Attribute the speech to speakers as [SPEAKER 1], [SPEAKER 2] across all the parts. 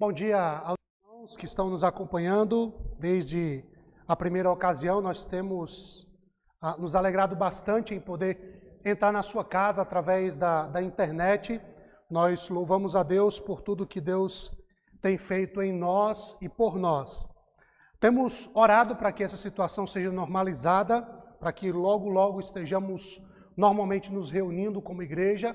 [SPEAKER 1] Bom dia aos irmãos que estão nos acompanhando. Desde a primeira ocasião, nós temos nos alegrado bastante em poder entrar na sua casa através da internet. Nós louvamos a Deus por tudo que Deus tem feito em nós e por nós. Temos orado para que essa situação seja normalizada, para que logo estejamos normalmente nos reunindo como igreja,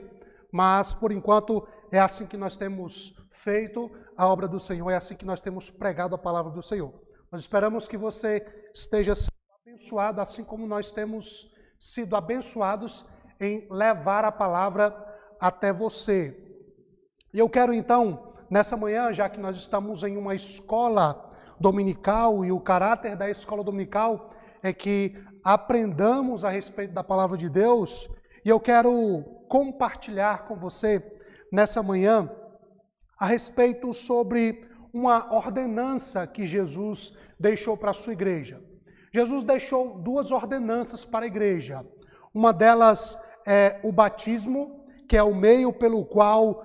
[SPEAKER 1] mas por enquanto é assim que nós temos feito a obra do Senhor, é assim que nós temos pregado a palavra do Senhor. Nós esperamos que você esteja sendo abençoado, assim como nós temos sido abençoados em levar a palavra até você. E eu quero então, nessa manhã, já que nós estamos em uma escola dominical e o caráter da escola dominical é que aprendamos a respeito da palavra de Deus, e eu quero compartilhar com você nessa manhã a respeito sobre uma ordenança que Jesus deixou para a sua igreja. Jesus deixou duas ordenanças para a igreja. Uma delas é o batismo, que é o meio pelo qual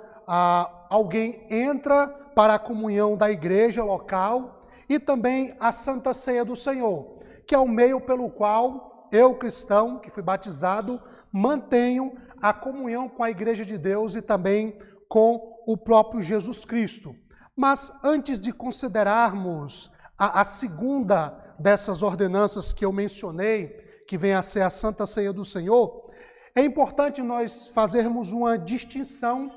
[SPEAKER 1] alguém entra para a comunhão da igreja local, e também a Santa Ceia do Senhor, que é o meio pelo qual eu, cristão, que fui batizado, mantenho a comunhão com a igreja de Deus e também com o próprio Jesus Cristo. Mas antes de considerarmos a segunda dessas ordenanças que eu mencionei, que vem a ser a Santa Ceia do Senhor, é importante nós fazermos uma distinção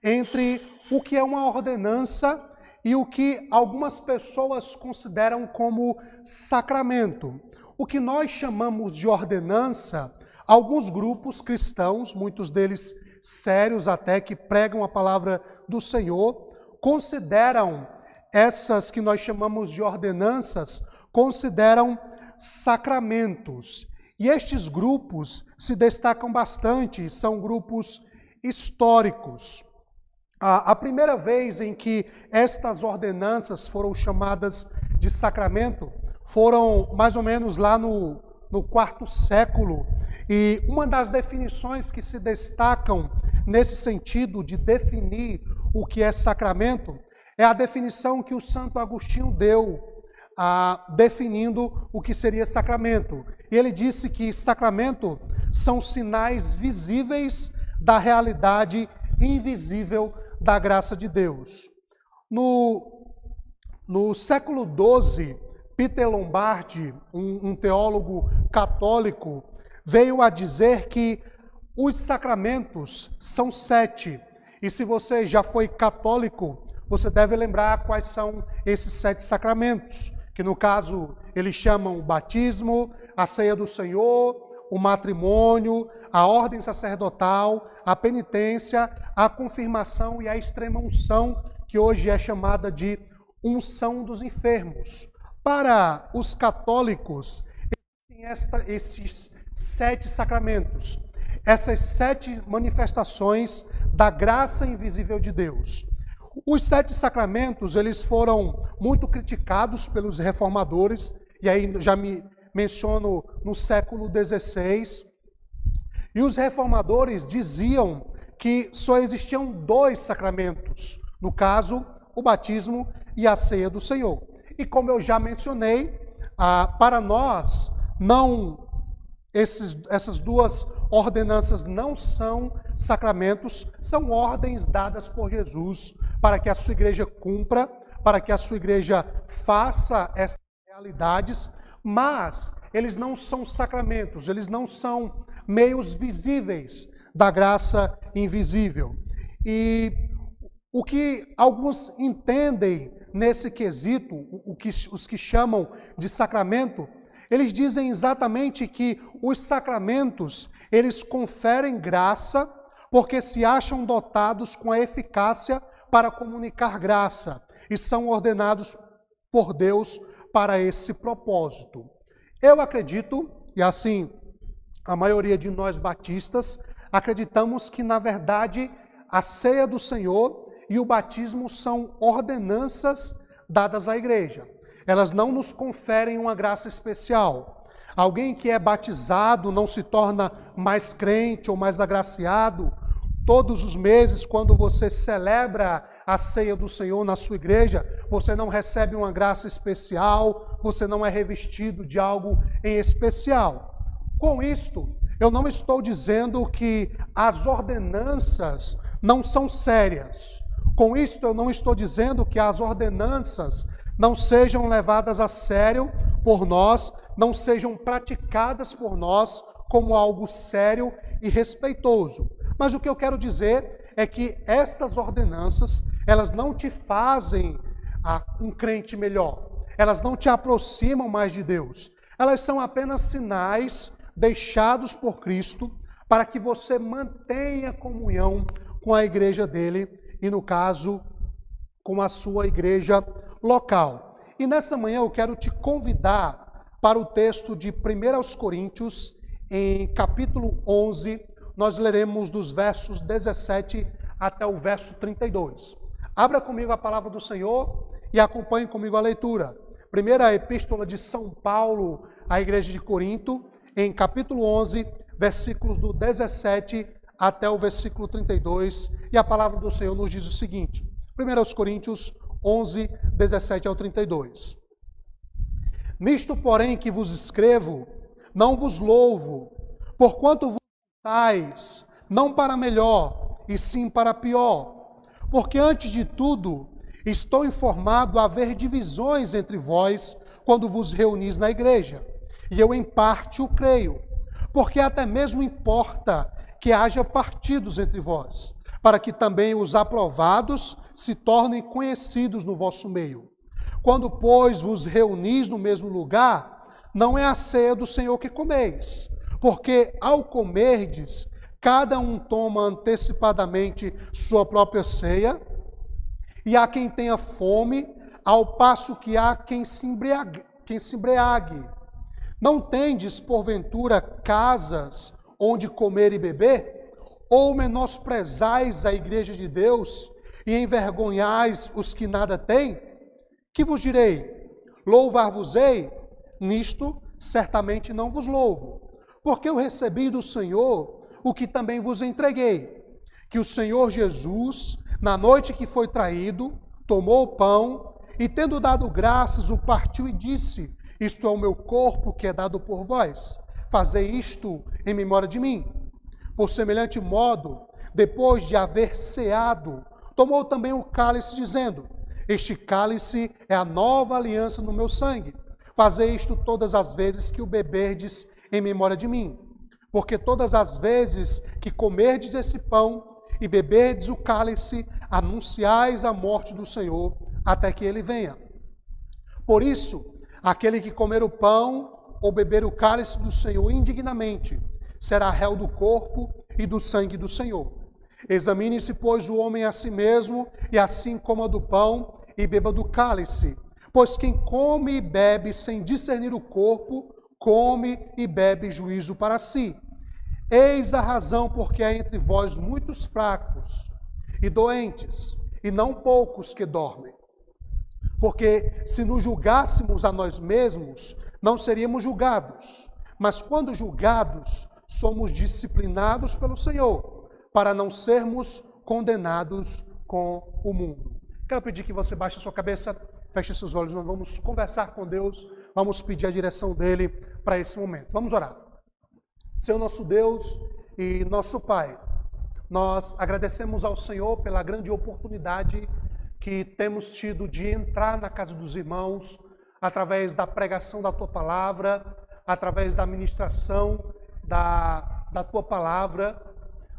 [SPEAKER 1] entre o que é uma ordenança e o que algumas pessoas consideram como sacramento. O que nós chamamos de ordenança, alguns grupos cristãos, muitos deles sérios até, que pregam a palavra do Senhor, consideram essas que nós chamamos de ordenanças, consideram sacramentos. E estes grupos se destacam bastante, são grupos históricos. A primeira vez em que estas ordenanças foram chamadas de sacramento foram mais ou menos lá no quarto século. E uma das definições que se destacam nesse sentido de definir o que é sacramento é a definição que o Santo Agostinho deu, definindo o que seria sacramento. E ele disse que sacramento são sinais visíveis da realidade invisível da graça de Deus. No século XII, Peter Lombardi, um teólogo católico, veio a dizer que os sacramentos são 7. E se você já foi católico, você deve lembrar quais são esses 7 sacramentos, que no caso eles chamam o batismo, a ceia do Senhor, o matrimônio, a ordem sacerdotal, a penitência, a confirmação e a extrema-unção, que hoje é chamada de unção dos enfermos. Para os católicos, existem esses 7 sacramentos, essas 7 manifestações da graça invisível de Deus. Os 7 sacramentos, eles foram muito criticados pelos reformadores, e aí já me menciono no século XVI, e os reformadores diziam que só existiam 2 sacramentos, no caso, o batismo e a ceia do Senhor. E como eu já mencionei, para nós, essas duas ordenanças não são sacramentos, são ordens dadas por Jesus para que a sua igreja cumpra, para que a sua igreja faça essas realidades, mas eles não são sacramentos, eles não são meios visíveis da graça invisível. E o que alguns entendem nesse quesito, os que chamam de sacramento, eles dizem exatamente que os sacramentos, eles conferem graça porque se acham dotados com a eficácia para comunicar graça e são ordenados por Deus para esse propósito. Eu acredito, e assim a maioria de nós batistas, acreditamos que na verdade a ceia do Senhor e o batismo são ordenanças dadas à igreja. Elas não nos conferem uma graça especial. Alguém que é batizado não se torna mais crente ou mais agraciado. Todos os meses, quando você celebra a ceia do Senhor na sua igreja, você não recebe uma graça especial, você não é revestido de algo em especial. Com isto, eu não estou dizendo que as ordenanças não são sérias. Com isto, eu não estou dizendo que as ordenanças não sejam levadas a sério por nós, não sejam praticadas por nós como algo sério e respeitoso. Mas o que eu quero dizer é que estas ordenanças, elas não te fazem um crente melhor. Elas não te aproximam mais de Deus. Elas são apenas sinais deixados por Cristo para que você mantenha comunhão com a igreja dele e, no caso, com a sua igreja local. E nessa manhã eu quero te convidar para o texto de 1 Coríntios, em capítulo 11, nós leremos dos versos 17 até o verso 32. Abra comigo a palavra do Senhor e acompanhe comigo a leitura. Primeira epístola de São Paulo à igreja de Corinto, em capítulo 11, versículos do 17 até o versículo 32, e a palavra do Senhor nos diz o seguinte, 1 Coríntios 11, 17 ao 32. Nisto, porém, que vos escrevo, não vos louvo, porquanto vos estáis, não para melhor, e sim para pior. Porque antes de tudo, estou informado a haver divisões entre vós, quando vos reunis na igreja. E eu em parte o creio, porque até mesmo importa que haja partidos entre vós, para que também os aprovados se tornem conhecidos no vosso meio. Quando, pois, vos reunis no mesmo lugar, não é a ceia do Senhor que comeis, porque ao comerdes, cada um toma antecipadamente sua própria ceia, e há quem tenha fome, ao passo que há quem se embriague. Não tendes, porventura, casas onde comer e beber? Ou menosprezais a igreja de Deus e envergonhais os que nada têm? Que vos direi? Louvar-vos-ei? Nisto certamente não vos louvo, porque eu recebi do Senhor o que também vos entreguei, que o Senhor Jesus, na noite que foi traído, tomou o pão e, tendo dado graças, o partiu e disse: isto é o meu corpo que é dado por vós. Fazei isto em memória de mim. Por semelhante modo, depois de haver ceado, tomou também o cálice, dizendo: este cálice é a nova aliança no meu sangue. Fazei isto todas as vezes que o beberdes em memória de mim. Porque todas as vezes que comerdes esse pão e beberdes o cálice, anunciais a morte do Senhor até que ele venha. Por isso, aquele que comer o pão ou beber o cálice do Senhor indignamente, será réu do corpo e do sangue do Senhor. Examine-se, pois, o homem a si mesmo, e assim coma do pão e beba do cálice. Pois quem come e bebe sem discernir o corpo, come e bebe juízo para si. Eis a razão porque há entre vós muitos fracos e doentes, e não poucos que dormem. Porque se nos julgássemos a nós mesmos, não seríamos julgados. Mas quando julgados, somos disciplinados pelo Senhor, para não sermos condenados com o mundo. Quero pedir que você baixe a sua cabeça, feche seus olhos, nós vamos conversar com Deus, vamos pedir a direção dele para esse momento. Vamos orar. Senhor nosso Deus e nosso Pai, nós agradecemos ao Senhor pela grande oportunidade que temos tido de entrar na casa dos irmãos, através da pregação da Tua Palavra, através da ministração da Tua Palavra.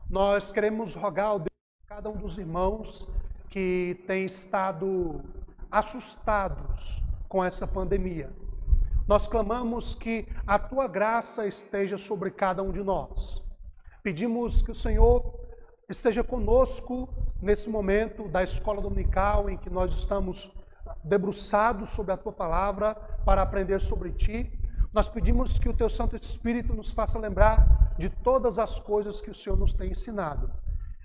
[SPEAKER 1] Nós queremos rogar ao Deus a cada um dos irmãos que tem estado assustados com essa pandemia. Nós clamamos que a Tua graça esteja sobre cada um de nós. Pedimos que o Senhor esteja conosco nesse momento da escola dominical em que nós estamos debruçados sobre a Tua Palavra para aprender sobre Ti. Nós pedimos que o Teu Santo Espírito nos faça lembrar de todas as coisas que o Senhor nos tem ensinado.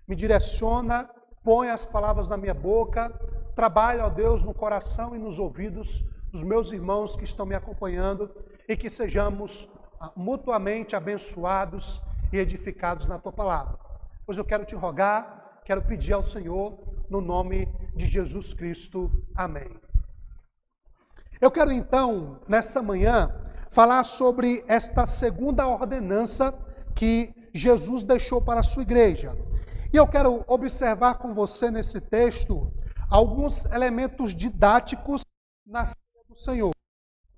[SPEAKER 1] Me direciona, põe as palavras na minha boca, trabalha, ó Deus, no coração e nos ouvidos dos meus irmãos que estão me acompanhando e que sejamos mutuamente abençoados e edificados na Tua Palavra. Pois eu quero Te rogar, quero pedir ao Senhor no nome de Jesus Cristo. Amém. Eu quero então, nessa manhã, falar sobre esta segunda ordenança que Jesus deixou para a sua igreja. E eu quero observar com você nesse texto alguns elementos didáticos na ceia do Senhor.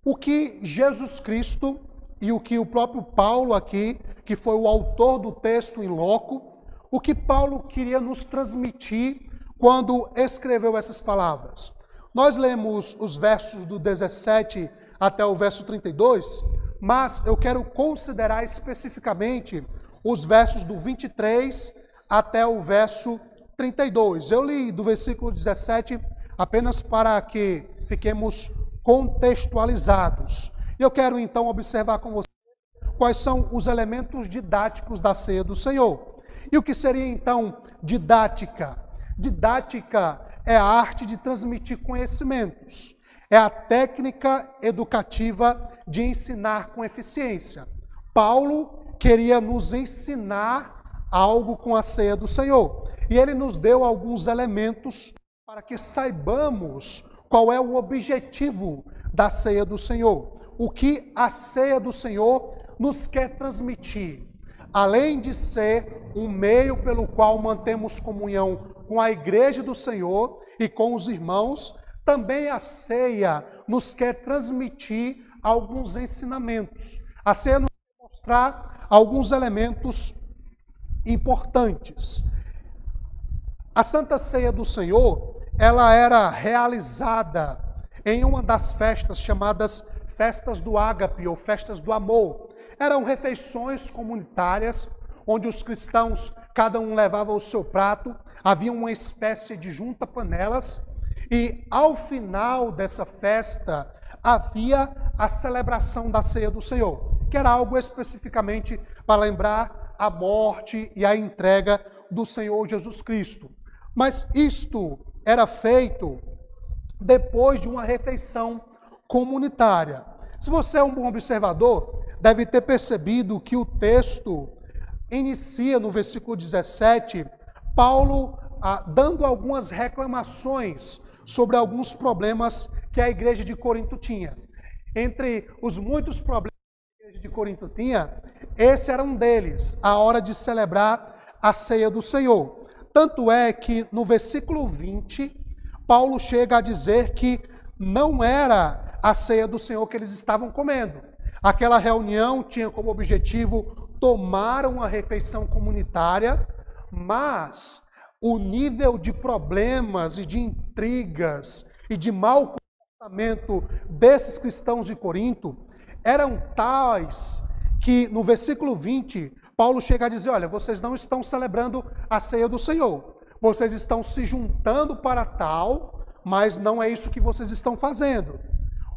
[SPEAKER 1] O que Jesus Cristo e o que o próprio Paulo aqui, que foi o autor do texto em loco, o que Paulo queria nos transmitir quando escreveu essas palavras. Nós lemos os versos do 17 até o verso 32, mas eu quero considerar especificamente os versos do 23 até o verso 32. Eu li do versículo 17 apenas para que fiquemos contextualizados. Eu quero então observar com você quais são os elementos didáticos da ceia do Senhor. E o que seria então didática? Didática é a arte de transmitir conhecimentos. É a técnica educativa de ensinar com eficiência. Paulo queria nos ensinar algo com a ceia do Senhor. E ele nos deu alguns elementos para que saibamos qual é o objetivo da ceia do Senhor. O que a ceia do Senhor nos quer transmitir. Além de ser um meio pelo qual mantemos comunhão com a igreja do Senhor e com os irmãos, também a ceia nos quer transmitir alguns ensinamentos. A ceia nos quer mostrar alguns elementos importantes. A Santa Ceia do Senhor, ela era realizada em uma das festas chamadas Festas do Ágape ou Festas do Amor. Eram refeições comunitárias, onde os cristãos, cada um levava o seu prato, havia uma espécie de junta-panelas, e ao final dessa festa havia a celebração da Ceia do Senhor, que era algo especificamente para lembrar a morte e a entrega do Senhor Jesus Cristo. Mas isto era feito depois de uma refeição comunitária. Se você é um bom observador, deve ter percebido que o texto inicia no versículo 17, Paulo dando algumas reclamações sobre alguns problemas que a igreja de Corinto tinha. Entre os muitos problemas que a igreja de Corinto tinha, esse era um deles, a hora de celebrar a ceia do Senhor. Tanto é que no versículo 20, Paulo chega a dizer que não era a ceia do Senhor que eles estavam comendo. Aquela reunião tinha como objetivo tomar uma refeição comunitária, mas o nível de problemas e de intrigas e de mau comportamento desses cristãos de Corinto eram tais que no versículo 20, Paulo chega a dizer, olha, vocês não estão celebrando a ceia do Senhor, vocês estão se juntando para tal, mas não é isso que vocês estão fazendo.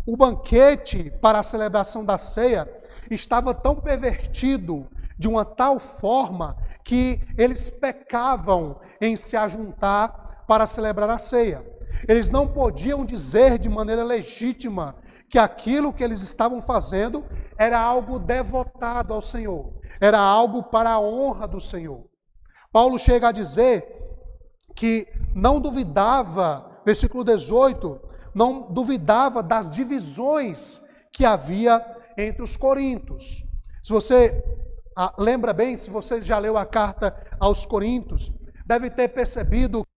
[SPEAKER 1] O banquete para a celebração da ceia estava tão pervertido de uma tal forma que eles pecavam em se ajuntar para celebrar a ceia. Eles não podiam dizer de maneira legítima que aquilo que eles estavam fazendo era algo devotado ao Senhor, era algo para a honra do Senhor. Paulo chega a dizer que não duvidava, versículo 18, não duvidava das divisões que havia entre os coríntios. Se você lembra bem, se você já leu a carta aos Coríntios, deve ter percebido que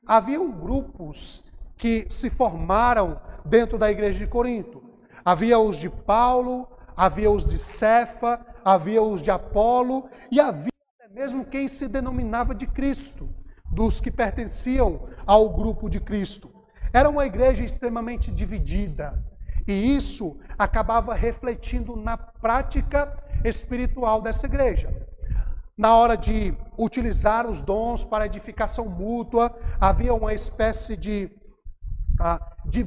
[SPEAKER 1] haviam grupos que se formaram dentro da igreja de Corinto. Havia os de Paulo, havia os de Cefa, havia os de Apolo, e havia até mesmo quem se denominava de Cristo, dos que pertenciam ao grupo de Cristo. Era uma igreja extremamente dividida, e isso acabava refletindo na prática espiritual dessa igreja. Na hora de utilizar os dons para edificação mútua, havia uma espécie de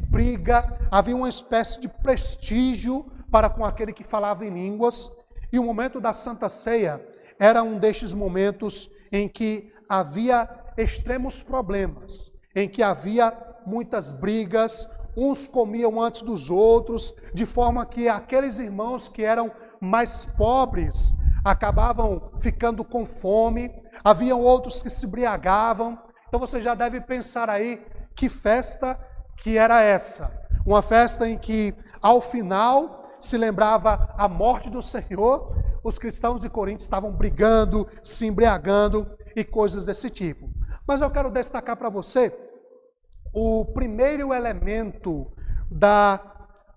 [SPEAKER 1] briga, havia uma espécie de prestígio para com aquele que falava em línguas, e o momento da Santa Ceia era um destes momentos em que havia extremos problemas, em que havia muitas brigas, uns comiam antes dos outros, de forma que aqueles irmãos que eram mais pobres acabavam ficando com fome, haviam outros que se embriagavam, Então você já deve pensar aí que festa que era essa. Uma festa em que, ao final, se lembrava a morte do Senhor, os cristãos de Corinto estavam brigando, se embriagando e coisas desse tipo. Mas eu quero destacar para você o primeiro elemento da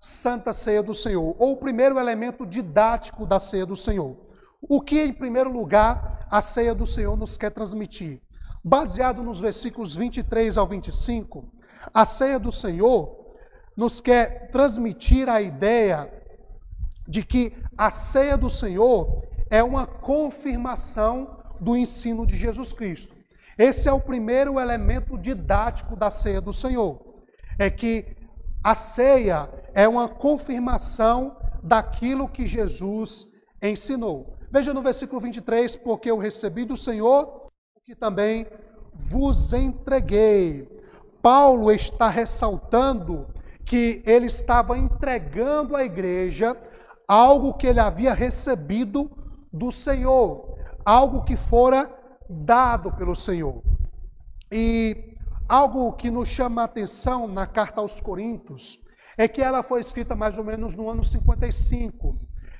[SPEAKER 1] Santa Ceia do Senhor, ou o primeiro elemento didático da Ceia do Senhor. O que, em primeiro lugar, a Ceia do Senhor nos quer transmitir? Baseado nos versículos 23 ao 25, a Ceia do Senhor nos quer transmitir a ideia de que a Ceia do Senhor é uma confirmação do ensino de Jesus Cristo. Esse é o primeiro elemento didático da Ceia do Senhor. É que a ceia é uma confirmação daquilo que Jesus ensinou. Veja no versículo 23, porque eu recebi do Senhor o que também vos entreguei. Paulo está ressaltando que ele estava entregando à igreja algo que ele havia recebido do Senhor, algo que fora dado pelo Senhor. E algo que nos chama a atenção na carta aos Coríntios é que ela foi escrita mais ou menos no ano 55.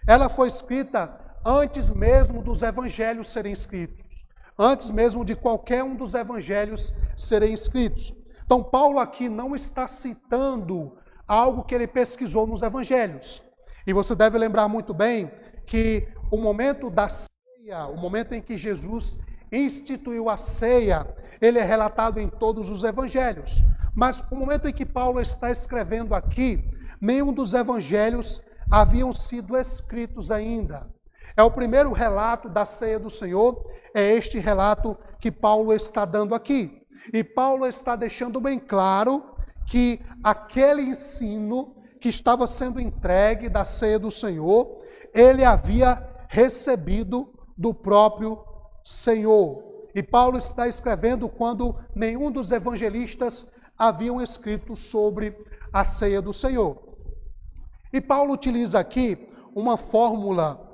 [SPEAKER 1] Ela foi escrita antes mesmo dos evangelhos serem escritos, antes mesmo de qualquer um dos evangelhos serem escritos. Então, Paulo aqui não está citando algo que ele pesquisou nos evangelhos. E você deve lembrar muito bem que o momento da ceia, o momento em que Jesus instituiu a ceia, ele é relatado em todos os evangelhos. Mas o momento em que Paulo está escrevendo aqui, nenhum dos evangelhos haviam sido escritos ainda. É o primeiro relato da ceia do Senhor, é este relato que Paulo está dando aqui. E Paulo está deixando bem claro que aquele ensino que estava sendo entregue da ceia do Senhor, ele havia recebido do próprio Senhor. E Paulo está escrevendo quando nenhum dos evangelistas haviam escrito sobre a ceia do Senhor. E Paulo utiliza aqui uma fórmula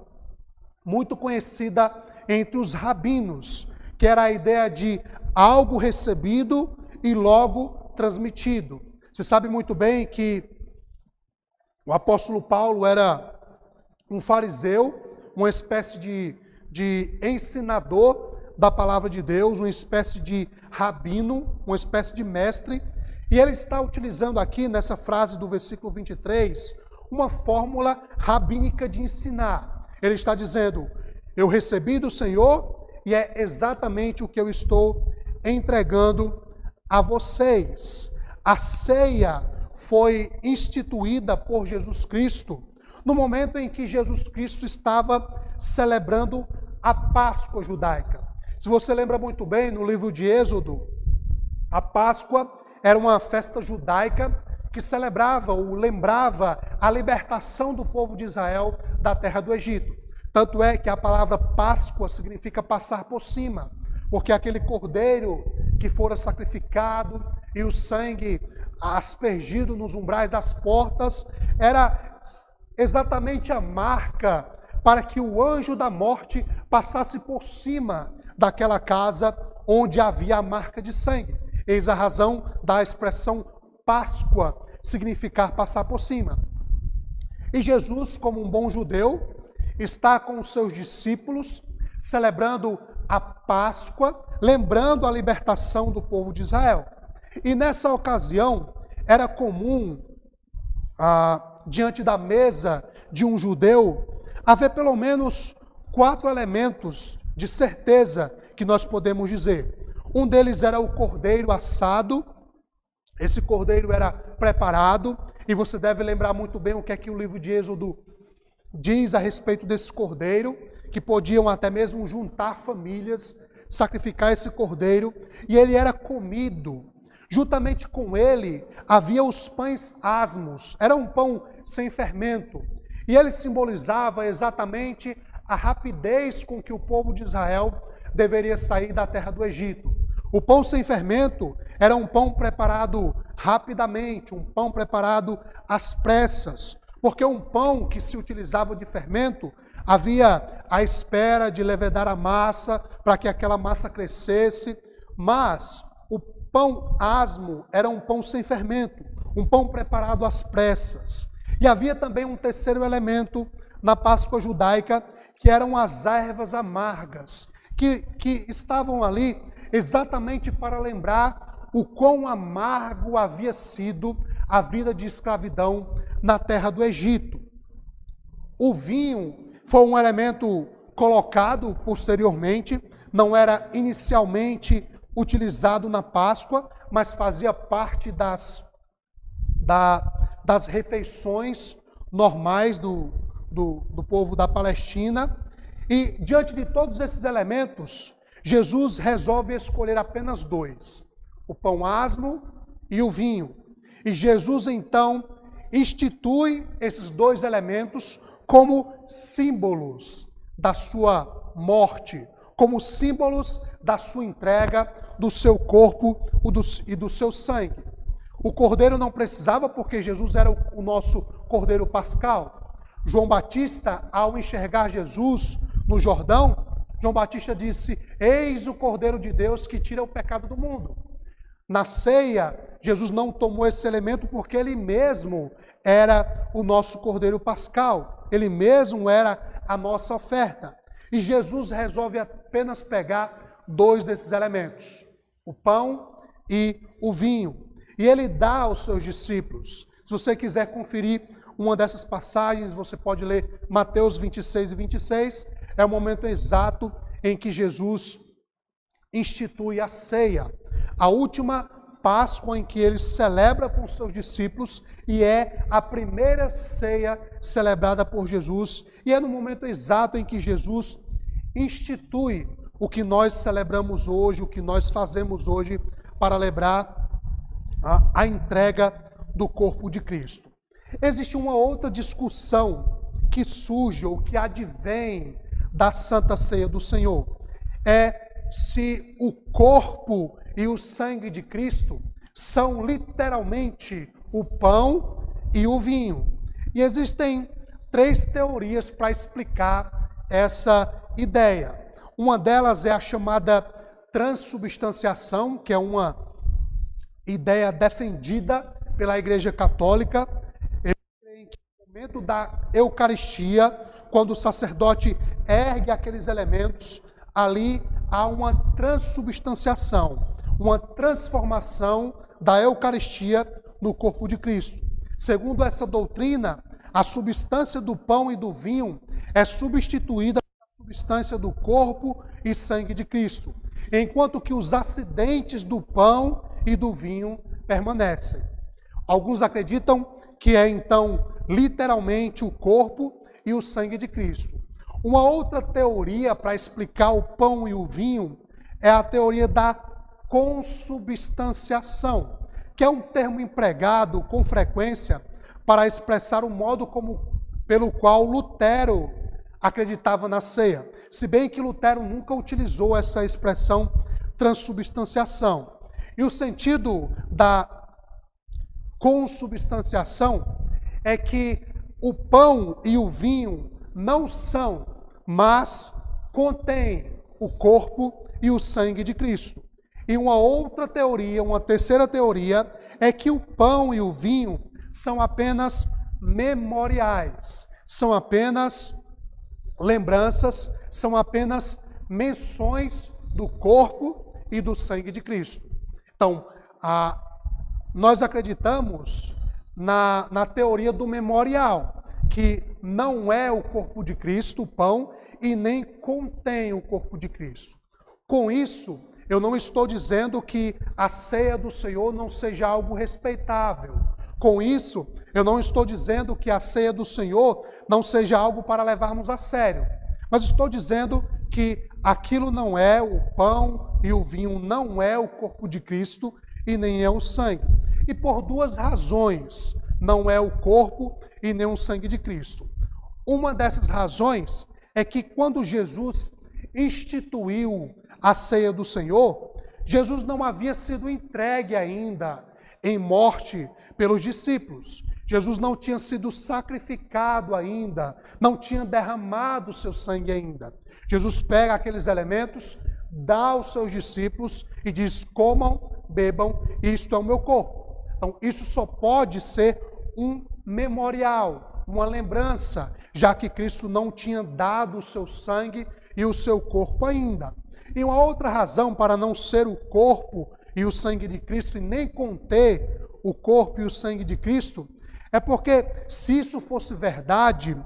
[SPEAKER 1] muito conhecida entre os rabinos, que era a ideia de algo recebido e logo transmitido. Você sabe muito bem que o apóstolo Paulo era um fariseu, uma espécie de ensinador da palavra de Deus, uma espécie de rabino, uma espécie de mestre, e ele está utilizando aqui, nessa frase do versículo 23, uma fórmula rabínica de ensinar. Ele está dizendo, eu recebi do Senhor e é exatamente o que eu estou entregando a vocês. A ceia foi instituída por Jesus Cristo no momento em que Jesus Cristo estava celebrando a Páscoa judaica. Se você lembra muito bem, no livro de Êxodo, a Páscoa era uma festa judaica que celebrava ou lembrava a libertação do povo de Israel da terra do Egito. Tanto é que a palavra Páscoa significa passar por cima, porque aquele cordeiro que fora sacrificado e o sangue aspergido nos umbrais das portas era exatamente a marca para que o anjo da morte passasse por cima daquela casa onde havia a marca de sangue. Eis a razão da expressão Páscoa, significar passar por cima. E Jesus, como um bom judeu, está com os seus discípulos, celebrando a Páscoa, lembrando a libertação do povo de Israel. E nessa ocasião, era comum, diante da mesa de um judeu, haver pelo menos 4 elementos de certeza que nós podemos dizer. Um deles era o cordeiro assado. Esse cordeiro era preparado, e você deve lembrar muito bem o que é que o livro de Êxodo diz a respeito desse cordeiro, que podiam até mesmo juntar famílias, sacrificar esse cordeiro, e ele era comido. Juntamente com ele havia os pães asmos, era um pão sem fermento, e ele simbolizava exatamente a rapidez com que o povo de Israel deveria sair da terra do Egito. O pão sem fermento era um pão preparado rapidamente, um pão preparado às pressas, porque um pão que se utilizava de fermento, havia a espera de levedar a massa para que aquela massa crescesse, mas o pão asmo era um pão sem fermento, um pão preparado às pressas. E havia também um terceiro elemento na Páscoa judaica, que eram as ervas amargas, que estavam ali exatamente para lembrar o quão amargo havia sido a vida de escravidão na terra do Egito. O vinho foi um elemento colocado posteriormente, não era inicialmente utilizado na Páscoa, mas fazia parte das refeições normais do povo da Palestina. E diante de todos esses elementos, Jesus resolve escolher apenas dois: o pão asmo e o vinho. E Jesus então institui esses dois elementos como símbolos da sua morte, como símbolos da sua entrega, do seu corpo e do seu sangue. O cordeiro não precisava, porque Jesus era o nosso cordeiro pascal. João Batista, ao enxergar Jesus no Jordão, João Batista disse: eis o Cordeiro de Deus que tira o pecado do mundo. Na ceia, Jesus não tomou esse elemento porque ele mesmo era o nosso Cordeiro pascal. Ele mesmo era a nossa oferta. E Jesus resolve apenas pegar dois desses elementos: o pão e o vinho. E ele dá aos seus discípulos. Se você quiser conferir uma dessas passagens, você pode ler Mateus 26 e 26. É o momento exato em que Jesus institui a ceia, a última Páscoa em que ele celebra com seus discípulos, e é a primeira ceia celebrada por Jesus, e é no momento exato em que Jesus institui o que nós celebramos hoje, o que nós fazemos hoje para lembrar a entrega do corpo de Cristo. Existe uma outra discussão que surge ou que advém da Santa Ceia do Senhor. É se o corpo e o sangue de Cristo são literalmente o pão e o vinho. E existem três teorias para explicar essa ideia. Uma delas é a chamada transubstanciação, que é uma ideia defendida pela Igreja Católica. Eles creem que no momento da Eucaristia, quando o sacerdote ergue aqueles elementos, ali há uma transubstanciação, uma transformação da Eucaristia no corpo de Cristo. Segundo essa doutrina, a substância do pão e do vinho é substituída pela substância do corpo e sangue de Cristo, enquanto que os acidentes do pão e do vinho permanecem. Alguns acreditam que é então literalmente o corpo e o sangue de Cristo. Uma outra teoria para explicar o pão e o vinho é a teoria da consubstanciação, que é um termo empregado com frequência para expressar o modo pelo qual Lutero acreditava na ceia. Se bem que Lutero nunca utilizou essa expressão transubstanciação. E o sentido da consubstanciação é que o pão e o vinho não são, mas contêm o corpo e o sangue de Cristo. E uma outra teoria, uma terceira teoria, é que o pão e o vinho são apenas memoriais, são apenas lembranças, são apenas menções do corpo e do sangue de Cristo. Então, nós acreditamos na teoria do memorial, que não é o corpo de Cristo, o pão, e nem contém o corpo de Cristo. Com isso, eu não estou dizendo que a ceia do Senhor não seja algo respeitável. Com isso, eu não estou dizendo que a ceia do Senhor não seja algo para levarmos a sério. Mas estou dizendo que aquilo não é o pão e o vinho, não é o corpo de Cristo e nem é o sangue. E por duas razões não é o corpo e nem o sangue de Cristo. Uma dessas razões é que quando Jesus instituiu a ceia do Senhor, Jesus não havia sido entregue ainda em morte pelos discípulos. Jesus não tinha sido sacrificado ainda, não tinha derramado o seu sangue ainda. Jesus pega aqueles elementos, dá aos seus discípulos e diz: comam, bebam, isto é o meu corpo. Então, isso só pode ser um memorial, uma lembrança, já que Cristo não tinha dado o seu sangue e o seu corpo ainda. E uma outra razão para não ser o corpo e o sangue de Cristo e nem conter o corpo e o sangue de Cristo, é porque se isso fosse verdade,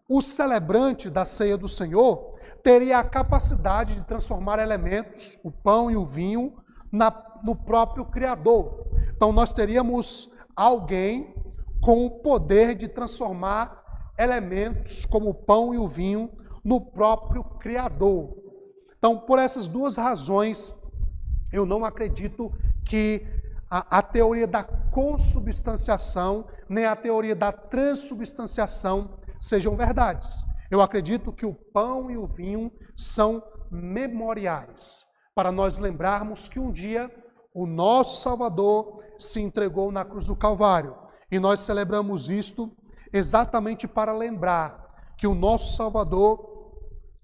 [SPEAKER 1] o celebrante da ceia do Senhor teria a capacidade de transformar elementos, o pão e o vinho, no próprio Criador. Então nós teríamos alguém com o poder de transformar elementos como o pão e o vinho no próprio Criador. Então, por essas duas razões, eu não acredito que a teoria da consubstanciação nem a teoria da transubstanciação sejam verdades. Eu acredito que o pão e o vinho são memoriais, para nós lembrarmos que um dia o nosso Salvador se entregou na cruz do Calvário. E nós celebramos isto exatamente para lembrar que o nosso Salvador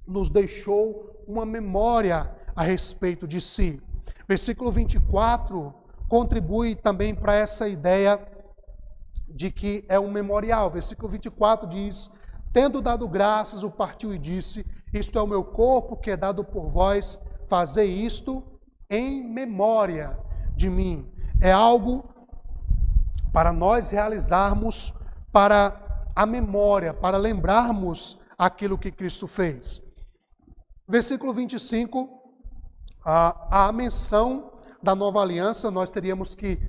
[SPEAKER 1] nos deixou uma memória a respeito de si. Versículo 24 contribui também para essa ideia de que é um memorial. Versículo 24 diz: tendo dado graças, o partiu e disse: isto é o meu corpo que é dado por vós, fazei isto em memória de mim. É algo para nós realizarmos para a memória, para lembrarmos aquilo que Cristo fez. Versículo 25, a menção da nova aliança. Nós teríamos que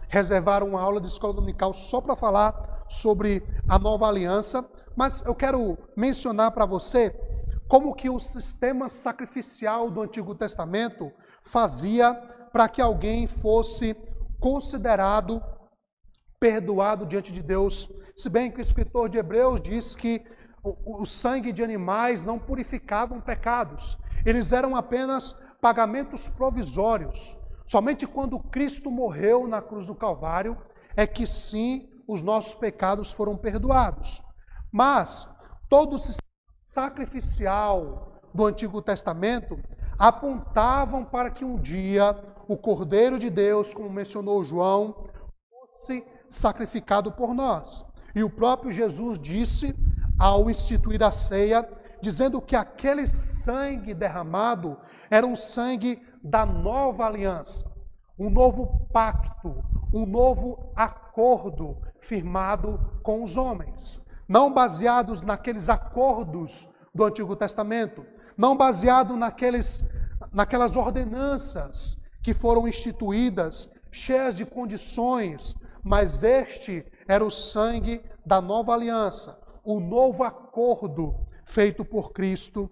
[SPEAKER 1] reservar uma aula de escola dominical só para falar sobre a nova aliança, mas eu quero mencionar para você como que o sistema sacrificial do Antigo Testamento fazia para que alguém fosse considerado perdoado diante de Deus. Se bem que o escritor de Hebreus diz que o sangue de animais não purificavam pecados, eles eram apenas pagamentos provisórios. Somente quando Cristo morreu na cruz do Calvário é que sim, os nossos pecados foram perdoados. Mas todo o sistema sacrificial do Antigo Testamento apontavam para que um dia o Cordeiro de Deus, como mencionou João, fosse sacrificado por nós. E o próprio Jesus disse, ao instituir a ceia, dizendo que aquele sangue derramado era um sangue da nova aliança, um novo pacto, um novo acordo firmado com os homens, não baseados naqueles acordos do Antigo Testamento, não baseado naquelas ordenanças que foram instituídas, cheias de condições, mas este era o sangue da nova aliança, o novo acordo feito por Cristo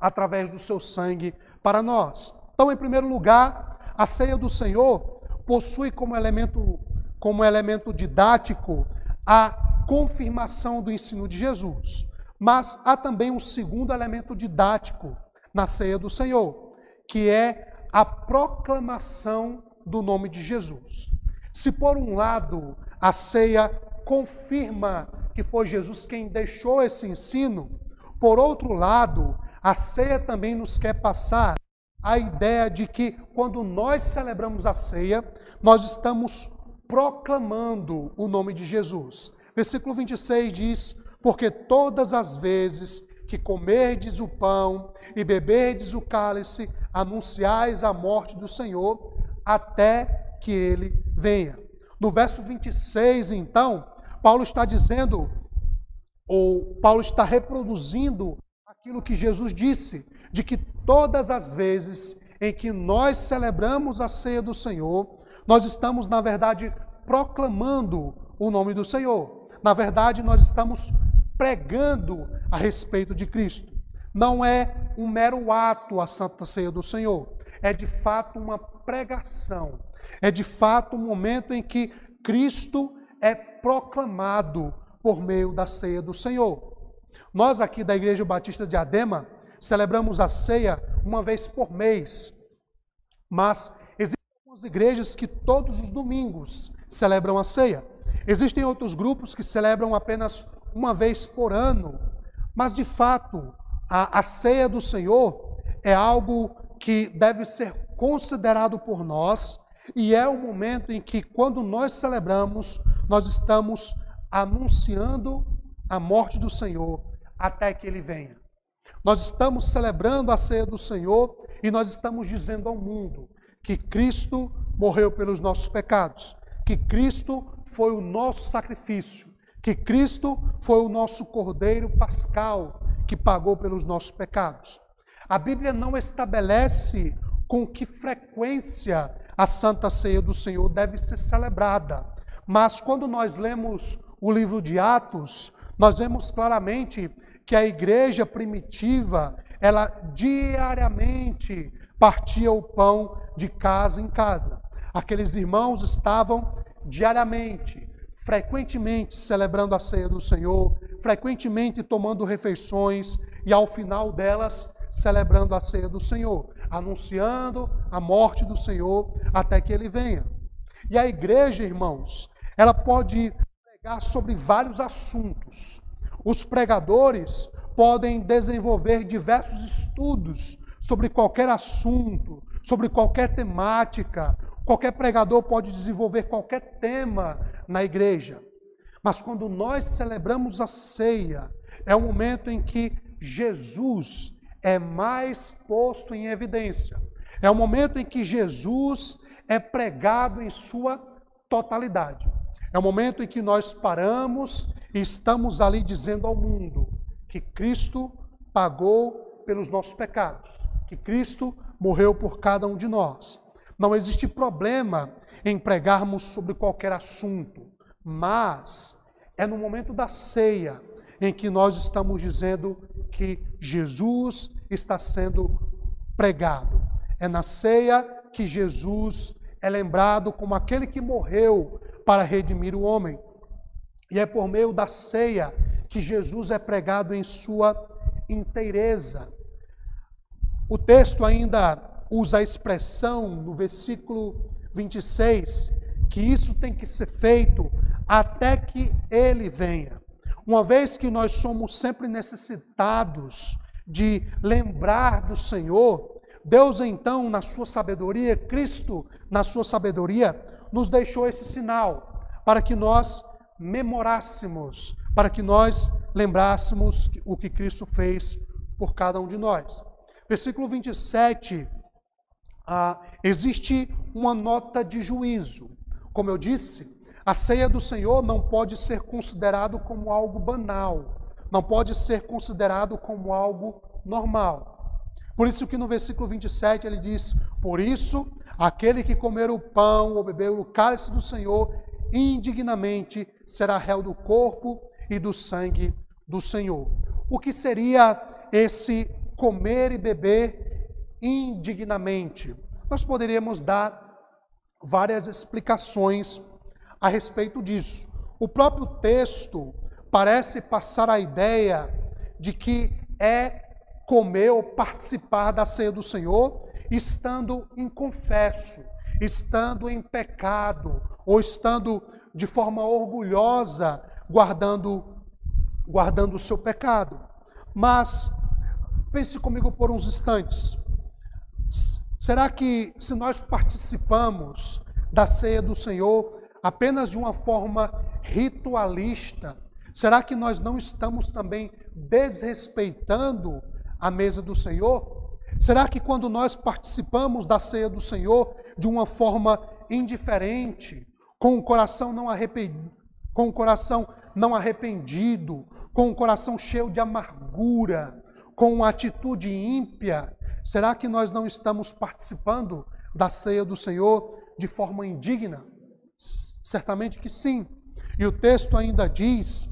[SPEAKER 1] através do seu sangue para nós. Então, em primeiro lugar, a ceia do Senhor possui como elemento didático a confirmação do ensino de Jesus. Mas há também um segundo elemento didático na ceia do Senhor, que é a proclamação do nome de Jesus. Se por um lado a ceia confirma que foi Jesus quem deixou esse ensino, por outro lado, a ceia também nos quer passar a ideia de que quando nós celebramos a ceia, nós estamos proclamando o nome de Jesus. Versículo 26 diz: porque todas as vezes que comerdes o pão e beberdes o cálice, anunciais a morte do Senhor até que ele venha. No verso 26, então, Paulo está dizendo, ou Paulo está reproduzindo aquilo que Jesus disse, de que todas as vezes em que nós celebramos a ceia do Senhor, nós estamos, na verdade, proclamando o nome do Senhor. Na verdade, nós estamos pregando a respeito de Cristo. Não é um mero ato a Santa Ceia do Senhor, é de fato uma pregação, é de fato um momento em que Cristo é proclamado por meio da ceia do Senhor. Nós aqui da Igreja Batista de Adema celebramos a ceia uma vez por mês, mas existem algumas igrejas que todos os domingos celebram a ceia. Existem outros grupos que celebram apenas uma vez por ano, mas de fato a ceia do Senhor é algo que deve ser considerado por nós, e é o momento em que, quando nós celebramos, nós estamos anunciando a morte do Senhor até que Ele venha. Nós estamos celebrando a ceia do Senhor e nós estamos dizendo ao mundo que Cristo morreu pelos nossos pecados, que Cristo foi o nosso sacrifício, que Cristo foi o nosso Cordeiro Pascal que pagou pelos nossos pecados. A Bíblia não estabelece com que frequência a Santa Ceia do Senhor deve ser celebrada, mas quando nós lemos o livro de Atos, nós vemos claramente que a igreja primitiva, ela diariamente partia o pão de casa em casa. Aqueles irmãos estavam diariamente, frequentemente celebrando a ceia do Senhor, frequentemente tomando refeições e ao final delas celebrando a ceia do Senhor, anunciando a morte do Senhor até que Ele venha. E a igreja, irmãos, ela pode pregar sobre vários assuntos. Os pregadores podem desenvolver diversos estudos sobre qualquer assunto, sobre qualquer temática. Qualquer pregador pode desenvolver qualquer tema na igreja. Mas quando nós celebramos a ceia, é o momento em que Jesus é mais posto em evidência. É o momento em que Jesus é pregado em sua totalidade. É o momento em que nós paramos e estamos ali dizendo ao mundo que Cristo pagou pelos nossos pecados, que Cristo morreu por cada um de nós. Não existe problema em pregarmos sobre qualquer assunto, mas é no momento da ceia em que nós estamos dizendo que Jesus está sendo pregado. É na ceia que Jesus é lembrado como aquele que morreu para redimir o homem. E é por meio da ceia que Jesus é pregado em sua inteireza. O texto ainda usa a expressão no versículo 26, que isso tem que ser feito até que Ele venha. Uma vez que nós somos sempre necessitados de lembrar do Senhor, Deus então, na sua sabedoria, Cristo, na sua sabedoria, nos deixou esse sinal para que nós memorássemos, para que nós lembrássemos o que Cristo fez por cada um de nós. Versículo 27, existe uma nota de juízo. Como eu disse, a ceia do Senhor não pode ser considerado como algo banal, não pode ser considerado como algo normal. Por isso que no versículo 27 ele diz: por isso, aquele que comer o pão ou beber o cálice do Senhor indignamente será réu do corpo e do sangue do Senhor. O que seria esse comer e beber indignamente? Nós poderíamos dar várias explicações a respeito disso. O próprio texto parece passar a ideia de que é comer ou participar da ceia do Senhor estando inconfesso, estando em pecado, ou estando de forma orgulhosa guardando o seu pecado. Mas pense comigo por uns instantes. Será que se nós participamos da ceia do Senhor apenas de uma forma ritualista, será que nós não estamos também desrespeitando a mesa do Senhor? Será que quando nós participamos da ceia do Senhor de uma forma indiferente, com o coração não arrependido, com o coração cheio de amargura, com uma atitude ímpia, será que nós não estamos participando da ceia do Senhor de forma indigna? Certamente que sim. E o texto ainda diz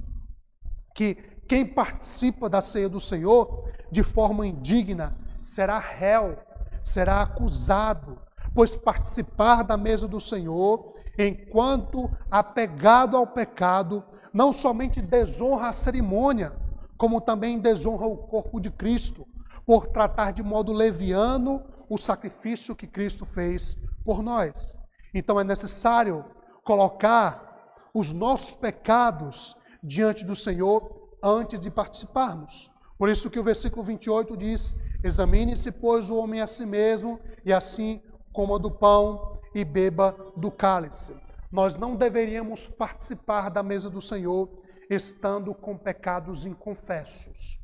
[SPEAKER 1] que quem participa da ceia do Senhor de forma indigna será réu, será acusado, pois participar da mesa do Senhor, enquanto apegado ao pecado, não somente desonra a cerimônia, como também desonra o corpo de Cristo, por tratar de modo leviano o sacrifício que Cristo fez por nós. Então é necessário colocar os nossos pecados diante do Senhor antes de participarmos. Por isso que o versículo 28 diz: examine-se, pois, o homem a si mesmo, e assim coma do pão e beba do cálice. Nós não deveríamos participar da mesa do Senhor estando com pecados inconfessos.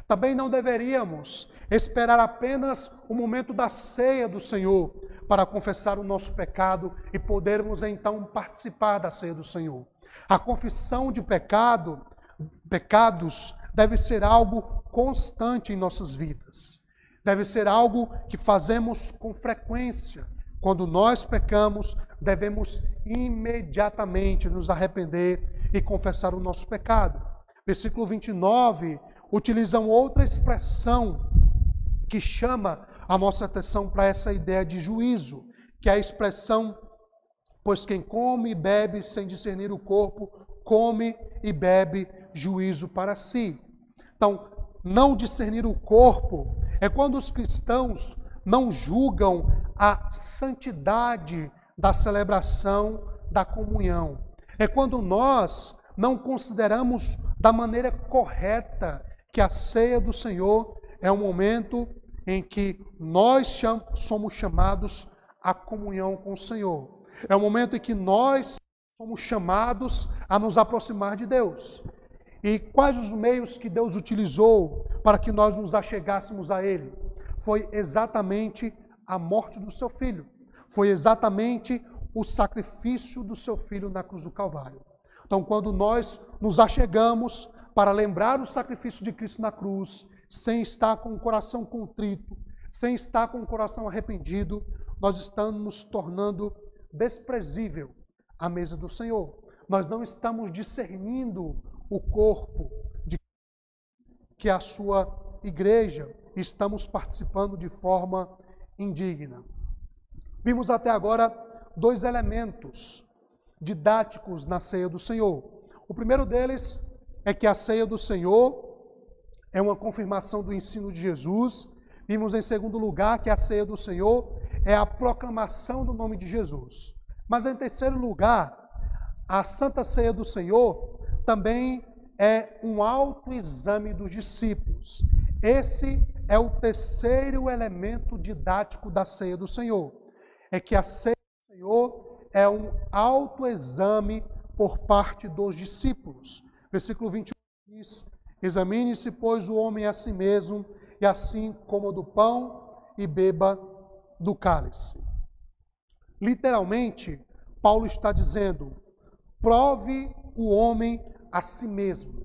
[SPEAKER 1] Também não deveríamos esperar apenas o momento da ceia do Senhor para confessar o nosso pecado e podermos então participar da ceia do Senhor. A confissão de pecados deve ser algo constante em nossas vidas. Deve ser algo que fazemos com frequência. Quando nós pecamos, devemos imediatamente nos arrepender e confessar o nosso pecado. Versículo 29 utiliza outra expressão que chama a nossa atenção para essa ideia de juízo, que é a expressão: pois quem come e bebe sem discernir o corpo, come e bebe juízo para si. Então, não discernir o corpo é quando os cristãos não julgam a santidade da celebração da comunhão. É quando nós não consideramos da maneira correta que a ceia do Senhor é um momento em que nós somos chamados à comunhão com o Senhor. É o momento em que nós somos chamados a nos aproximar de Deus. E quais os meios que Deus utilizou para que nós nos achegássemos a Ele? Foi exatamente a morte do seu Filho. Foi exatamente o sacrifício do seu Filho na cruz do Calvário. Então, quando nós nos achegamos para lembrar o sacrifício de Cristo na cruz, sem estar com o coração contrito, sem estar com o coração arrependido, nós estamos nos tornando desprezível à mesa do Senhor. Nós não estamos discernindo o corpo que é a sua igreja, estamos participando de forma indigna. Vimos até agora 2 elementos didáticos na ceia do Senhor. O primeiro deles é que a ceia do Senhor é uma confirmação do ensino de Jesus. Vimos em segundo lugar que a ceia do Senhor é a proclamação do nome de Jesus. Mas em terceiro lugar, a Santa Ceia do Senhor também é um autoexame dos discípulos. Esse é o terceiro elemento didático da ceia do Senhor. É que a ceia do Senhor é um autoexame por parte dos discípulos. Versículo 21 diz: examine-se, pois, o homem a si mesmo, e assim coma do pão e beba do cálice. Literalmente, Paulo está dizendo: prove o homem a si mesmo.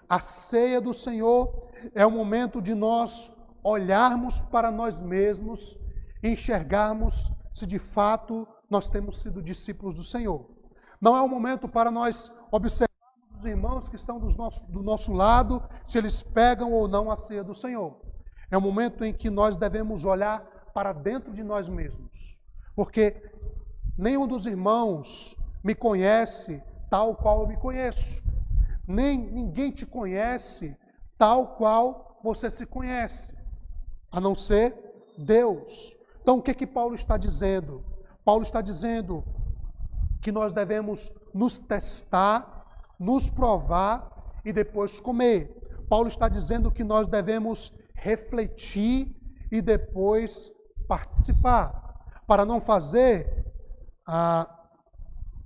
[SPEAKER 1] A ceia do Senhor é o momento de nós olharmos para nós mesmos e enxergarmos se de fato nós temos sido discípulos do Senhor. Não é um momento para nós observarmos os irmãos que estão do nosso lado, se eles pegam ou não a ceia do Senhor. É um momento em que nós devemos olhar para dentro de nós mesmos. Porque nenhum dos irmãos me conhece tal qual eu me conheço. Ninguém te conhece tal qual você se conhece, a não ser Deus. Então, o que Paulo está dizendo? Paulo está dizendo que nós devemos nos testar, nos provar e depois comer. Paulo está dizendo que nós devemos refletir e depois participar, para não fazer,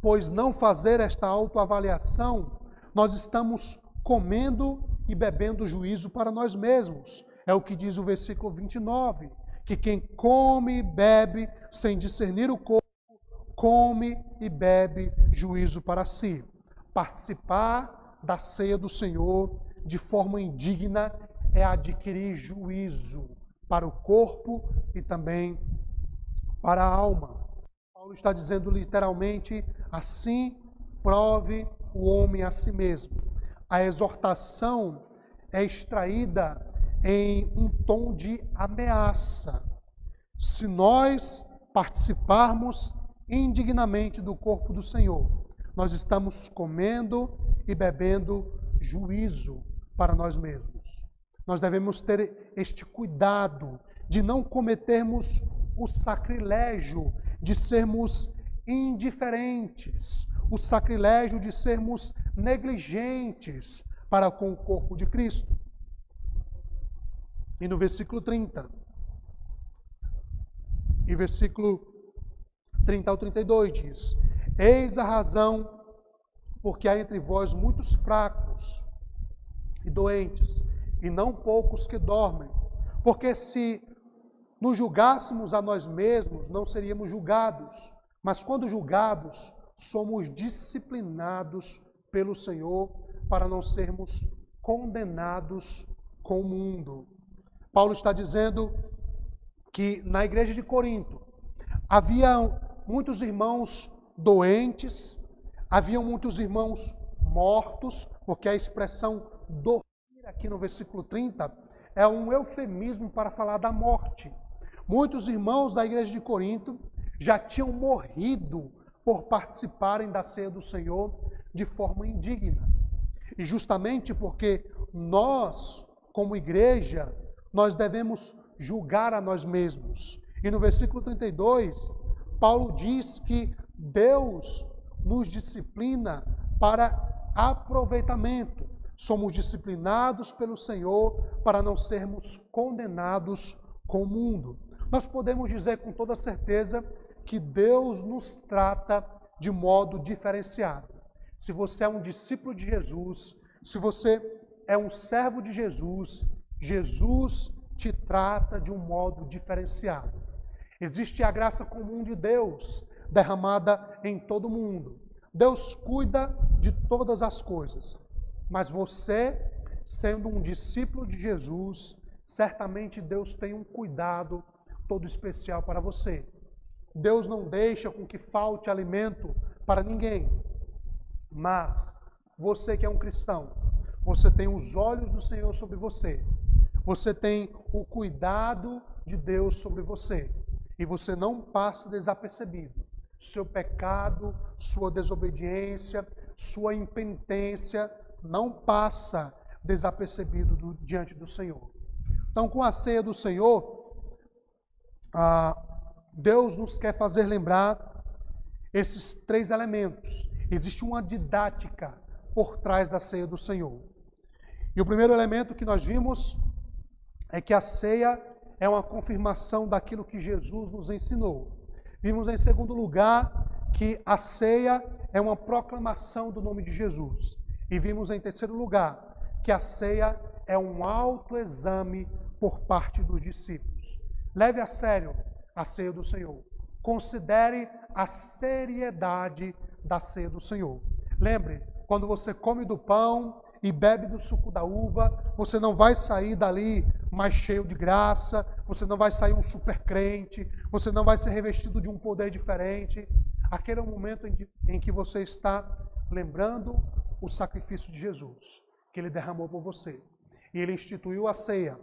[SPEAKER 1] pois não fazer esta autoavaliação, nós estamos comendo e bebendo juízo para nós mesmos. É o que diz o versículo 29, que quem come e bebe sem discernir o corpo, come e bebe juízo para si. Participar da ceia do Senhor de forma indigna é adquirir juízo para o corpo e também para a alma. Paulo está dizendo literalmente assim: prove o homem a si mesmo. A exortação é extraída em um tom de ameaça. Se nós participarmos indignamente do corpo do Senhor, nós estamos comendo e bebendo juízo para nós mesmos. Nós devemos ter este cuidado de não cometermos o sacrilégio de sermos indiferentes, o sacrilégio de sermos negligentes para com o corpo de Cristo. E no versículo 30, e versículo 30 ao 32 diz: Eis a razão porque há entre vós muitos fracos e doentes, e não poucos que dormem. Porque se nos julgássemos a nós mesmos, não seríamos julgados. Mas quando julgados, somos disciplinados pelo Senhor para não sermos condenados com o mundo. Paulo está dizendo que na igreja de Corinto havia muitos irmãos doentes, haviam muitos irmãos mortos, porque a expressão dormir aqui no versículo 30 é um eufemismo para falar da morte. Muitos irmãos da igreja de Corinto já tinham morrido por participarem da ceia do Senhor de forma indigna. E justamente porque nós, como igreja, nós devemos julgar a nós mesmos. E no versículo 32, Paulo diz que Deus nos disciplina para aproveitamento. Somos disciplinados pelo Senhor para não sermos condenados com o mundo. Nós podemos dizer com toda certeza que Deus nos trata de modo diferenciado. Se você é um discípulo de Jesus, se você é um servo de Jesus, Jesus te trata de um modo diferenciado. Existe a graça comum de Deus derramada em todo o mundo. Deus cuida de todas as coisas, mas você, sendo um discípulo de Jesus, certamente Deus tem um cuidado todo especial para você. Deus não deixa com que falte alimento para ninguém, mas você que é um cristão, você tem os olhos do Senhor sobre você, você tem o cuidado de Deus sobre você, e você não passa desapercebido. Seu pecado, sua desobediência, sua impenitência não passa desapercebido diante do Senhor. Então, com a ceia do Senhor, Deus nos quer fazer lembrar esses três elementos. Existe uma didática por trás da ceia do Senhor. E o primeiro elemento que nós vimos é que a ceia é uma confirmação daquilo que Jesus nos ensinou. Vimos em segundo lugar que a ceia é uma proclamação do nome de Jesus. E vimos em terceiro lugar que a ceia é um autoexame por parte dos discípulos. Leve a sério a ceia do Senhor. Considere a seriedade da ceia do Senhor. Lembre, quando você come do pão e bebe do suco da uva, você não vai sair dali mais cheio de graça, você não vai sair um super crente, você não vai ser revestido de um poder diferente. Aquele é o momento em que você está lembrando o sacrifício de Jesus, que Ele derramou por você. E Ele instituiu a ceia,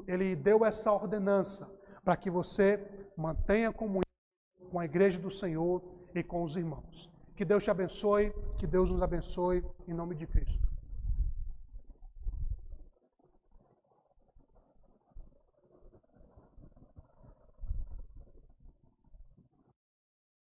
[SPEAKER 1] Ele deu essa ordenança para que você mantenha comunhão com a igreja do Senhor e com os irmãos. Que Deus te abençoe, que Deus nos abençoe, em nome de Cristo.